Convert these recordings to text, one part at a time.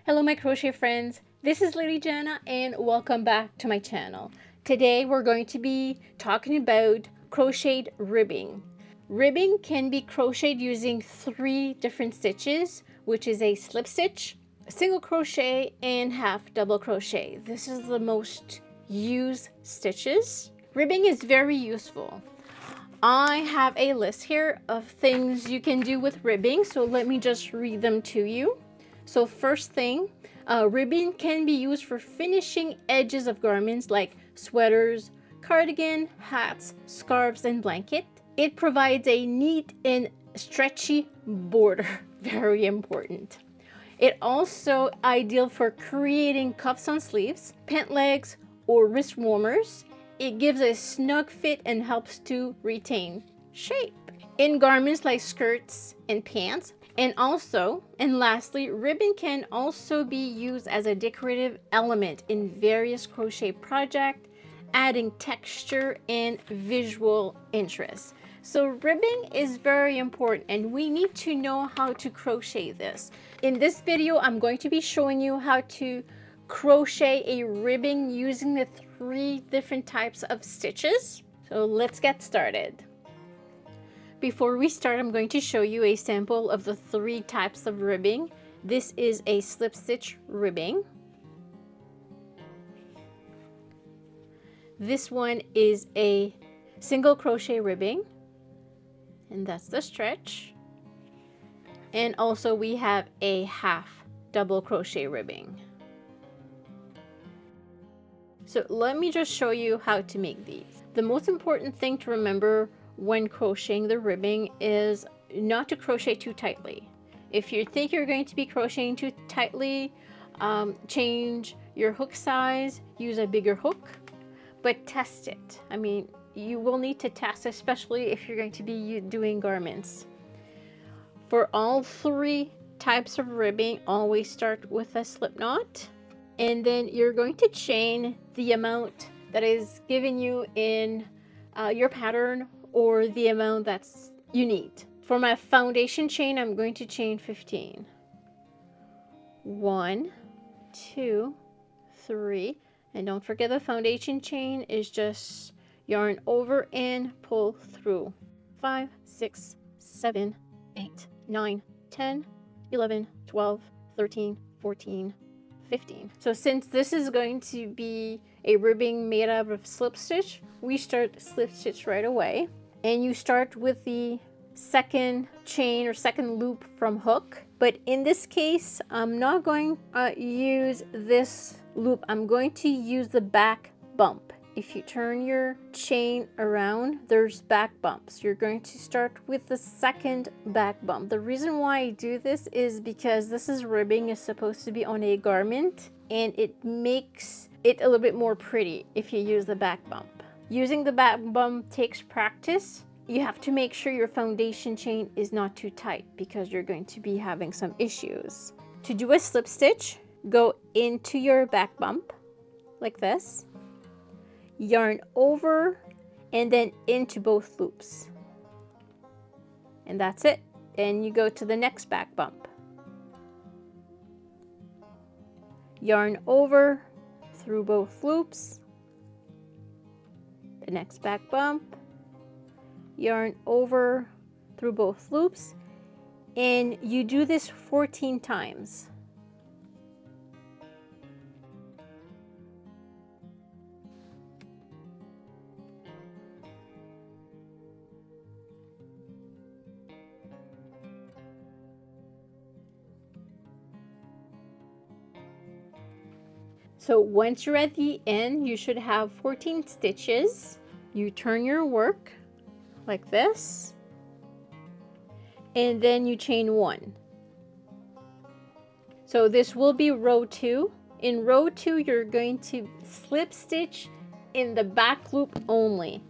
Hello my crochet friends, this is Lady Jana and welcome back to my channel. Today we're going to be talking about crocheted ribbing. Ribbing can be crocheted using 3 different stitches, which is a slip stitch, single crochet, and half double crochet. This is the most used stitches. Ribbing is very useful. I have a list here of things you can do with ribbing, so let me just read them to you. So first thing, ribbing can be used for finishing edges of garments like sweaters, cardigan, hats, scarves, and blanket. It provides a neat and stretchy border, very important. It also ideal for creating cuffs on sleeves, pant legs, or wrist warmers. It gives a snug fit and helps to retain shape in garments like skirts and pants. And lastly, ribbon can also be used as a decorative element in various crochet projects, adding texture and visual interest. So ribbing is very important and we need to know how to crochet this. In this video, I'm going to be showing you how to crochet a ribbing using the 3 different types of stitches. So let's get started. Before we start, I'm going to show you a sample of the 3 types of ribbing. This is a slip stitch ribbing. This one is a single crochet ribbing, and that's the stretch. And also we have a half double crochet ribbing. So let me just show you how to make these. The most important thing to remember when crocheting the ribbing is not to crochet too tightly. If you think you're going to be crocheting too tightly, change your hook size, use a bigger hook, but test it. I mean, you will need to test, especially if you're going to be doing garments. For all 3 types of ribbing, always start with a slip knot, and then you're going to chain the amount that is given you in your pattern or the amount that's you need. For my foundation chain, I'm going to chain 15. 1, 2, 3, and don't forget the foundation chain is just yarn over and pull through. 5, 6, 7, 8, 9, 10, 11, 12, 13, 14, 15. So since this is going to be a ribbing made out of slip stitch, we start slip stitch right away. And you start with the second chain or second loop from hook. But in this case, I'm not going to use this loop. I'm going to use the back bump. If you turn your chain around, there's back bumps. You're going to start with the second back bump. The reason why I do this is because this is ribbing is supposed to be on a garment and it makes it a little bit more pretty if you use the back bump. Using the back bump takes practice. You have to make sure your foundation chain is not too tight because you're going to be having some issues. To do a slip stitch, go into your back bump like this, yarn over and then into both loops, and that's it. And you go to the next back bump, yarn over through both loops, the next back bump, yarn over through both loops, and you do this 14 times. So once you're at the end, you should have 14 stitches. You turn your work like this, and then you chain 1. So this will be row 2. In row 2, you're going to slip stitch in the back loop only.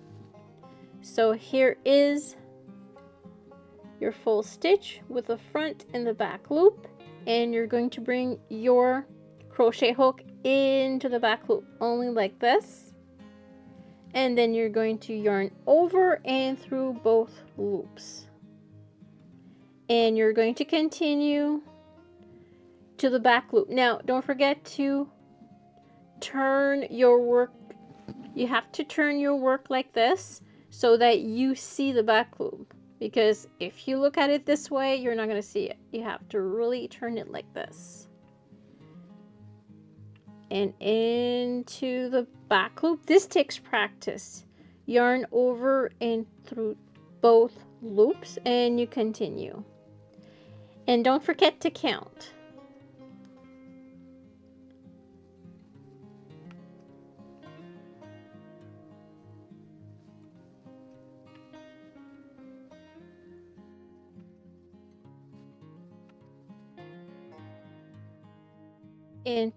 So here is your full stitch with the front and the back loop, and you're going to bring your crochet hook into the back loop only like this, and then you're going to yarn over and through both loops, and you're going to continue to the back loop. Now don't forget to turn your work. You have to turn your work like this so that you see the back loop, because if you look at it this way, you're not going to see it. You have to really turn it like this and into the back loop. This takes practice. Yarn over and through both loops and you continue. And don't forget to count. And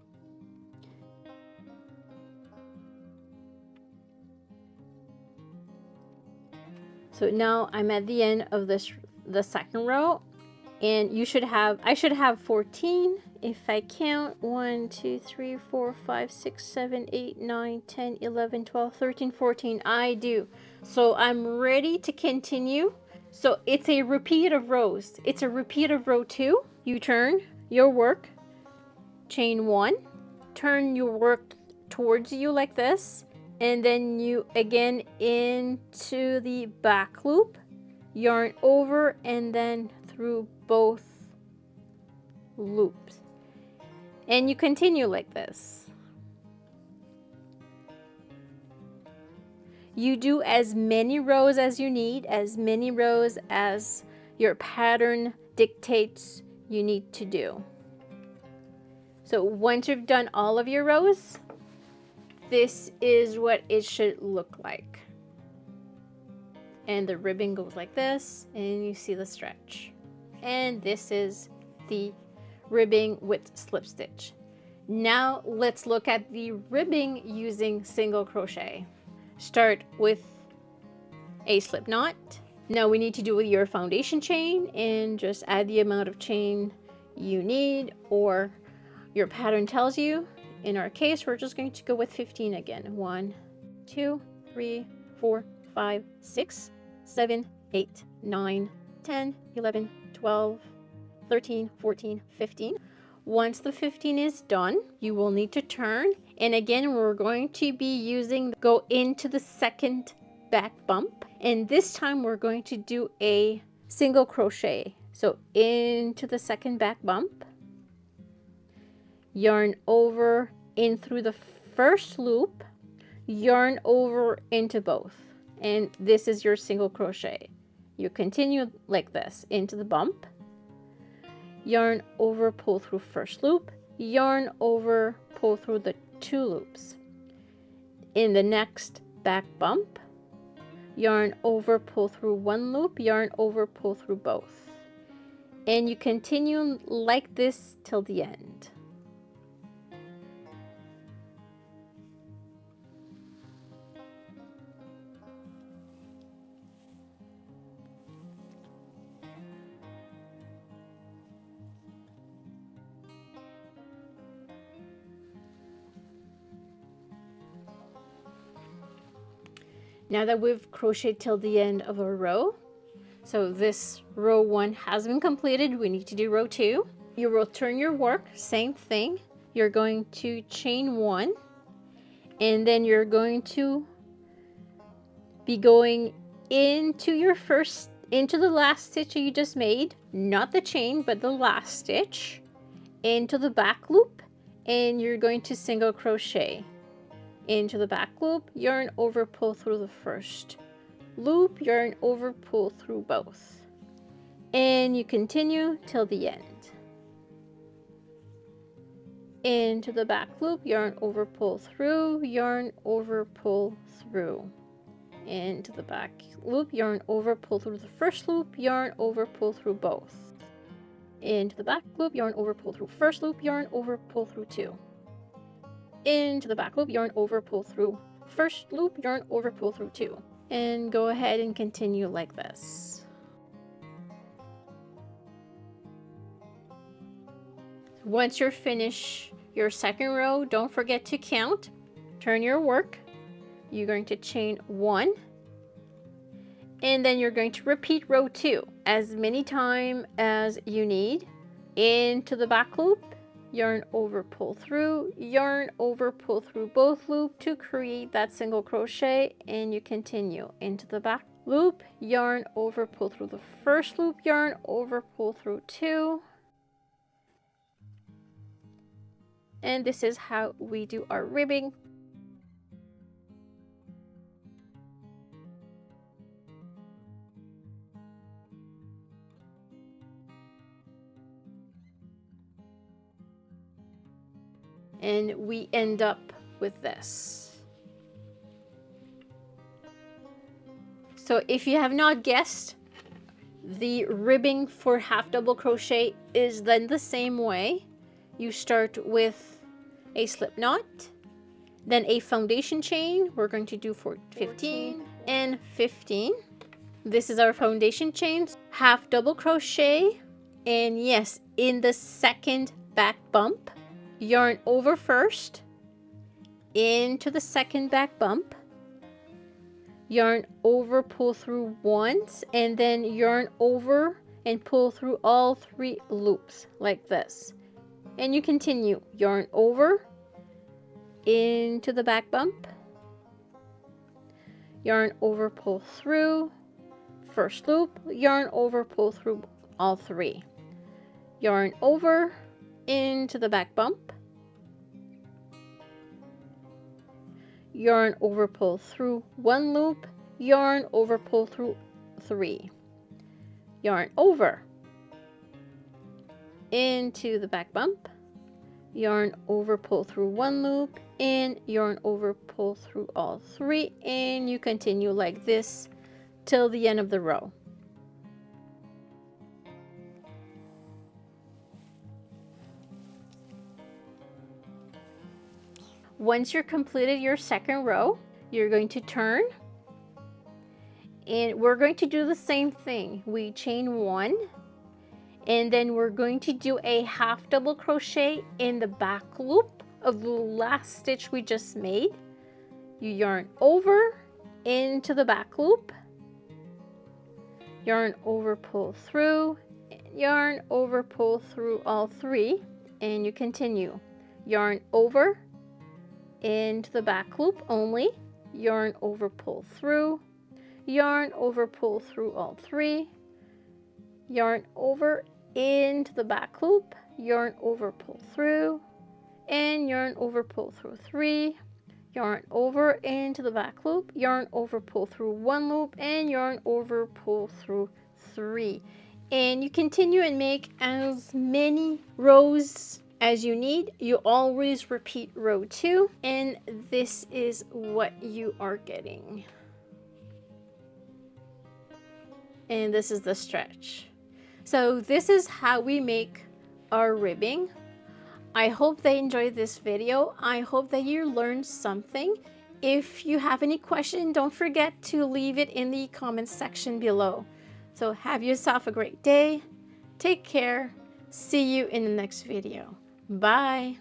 so now I'm at the end of the second row, and I should have 14 if I count 1 2 3 4 5 6 7 8 9 10 11 12 13 14. I do. So I'm ready to continue. So it's a repeat of rows. It's a repeat of row 2. You turn your work, chain 1, turn your work towards you like this, and then you again into the back loop, yarn over and then through both loops, and you continue like this. You do as many rows as you need, as many rows as your pattern dictates you need to do. So once you've done all of your rows, this is what it should look like. And the ribbon goes like this, and you see the stretch. And this is the ribbing with slip stitch. Now let's look at the ribbing using single crochet. Start with a slip knot. Now we need to do your foundation chain and just add the amount of chain you need, or your pattern tells you. In our case, we're just going to go with 15 again. 1 2 3 4 5 6 7 8 9 10 11 12 13 14 15. Once the 15 is done, you will need to turn, and again we're going to be using go into the second back bump, and this time we're going to do a single crochet. So into the second back bump, yarn over in through the first loop, yarn over into both, and this is your single crochet. You continue like this into the bump, yarn over, pull through first loop, yarn over, pull through the 2 loops. In the next back bump, yarn over, pull through 1 loop, yarn over, pull through both, and you continue like this till the end. Now that we've crocheted till the end of a row, so this row 1 has been completed, we need to do row 2. You will turn your work, same thing. You're going to chain 1, and then you're going to be going into the last stitch you just made, not the chain, but the last stitch, into the back loop, and you're going to single crochet into the back loop, yarn over, pull through the first loop, yarn over, pull through both, and you continue till the end. Into the back loop, yarn over, pull through, yarn over, pull through, into the back loop, yarn over, pull through the first loop, yarn over, pull through both, into the back loop, yarn over, pull through first loop, yarn over, pull through 2, into the back loop, yarn over, pull through first loop, yarn over, pull through 2, and go ahead and continue like this. Once you're finished your second row, don't forget to count. Turn your work. You're going to chain 1, and then you're going to repeat row 2 as many times as you need into the back loop, yarn over, pull through, yarn over, pull through both loops to create that single crochet, and you continue into the back loop, yarn over, pull through the first loop, yarn over, pull through two. And this is how we do our ribbing. And we end up with this. So if you have not guessed, the ribbing for half double crochet is done the same way. You start with a slip knot, then a foundation chain. We're going to do for 15 and 15. This is our foundation chain, half double crochet, and yes, in the second back bump, yarn over first, into the second back bump, yarn over, pull through once, and then yarn over and pull through all three loops like this. And you continue, yarn over, into the back bump, yarn over, pull through, first loop, yarn over, pull through all three, yarn over, into the back bump, yarn over, pull through one loop, yarn over, pull through three, yarn over, into the back bump, yarn over, pull through one loop, and yarn over, pull through all three, and you continue like this till the end of the row. Once you're completed your second row, you're going to turn, and we're going to do the same thing. We chain one, and then we're going to do a half double crochet in the back loop of the last stitch we just made. You yarn over, into the back loop, yarn over, pull through, yarn over, pull through all three, and you continue, yarn over, into the back loop only, yarn over, pull through, yarn over, pull through all three, yarn over, into the back loop, yarn over, pull through, and yarn over, pull through three, yarn over, into the back loop, yarn over, pull through one loop, and yarn over, pull through three. And you continue and make as many rows as you need. You always repeat row 2, and this is what you are getting. And this is the stretch. So this is how we make our ribbing. I hope they enjoyed this video. I hope that you learned something. If you have any question, don't forget to leave it in the comments section below. So have yourself a great day. Take care. See you in the next video. Bye.